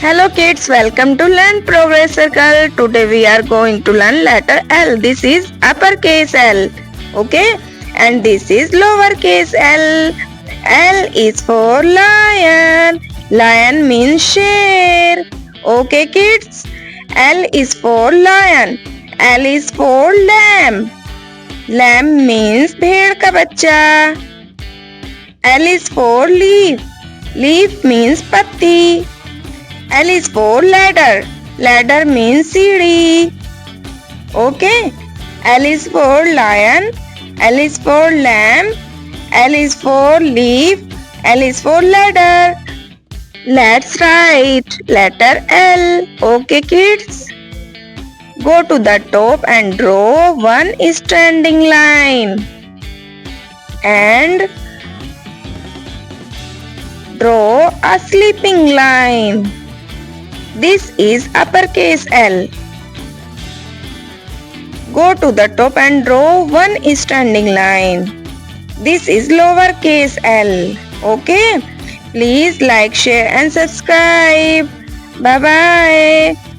Hello kids, welcome to Learn Progress Circle. Today we are going to learn letter L. This is uppercase L. Okay? And this is lowercase l. L is for lion. Lion means share. Okay kids? L is for lion. L is for lamb. Lamb means भेड़ का बच्चा. L is for leaf. Leaf means पत्ती. L is for ladder. Ladder means सीढ़ी. Okay. L is for lion. L is for lamb. L is for leaf. L is for ladder. Let's write letter L. Okay kids. Go to the top and draw one standing line. And draw a sleeping line. This is uppercase L. Go to the top and draw one standing line. This is lowercase l. Okay? Please like, share and subscribe. Bye bye.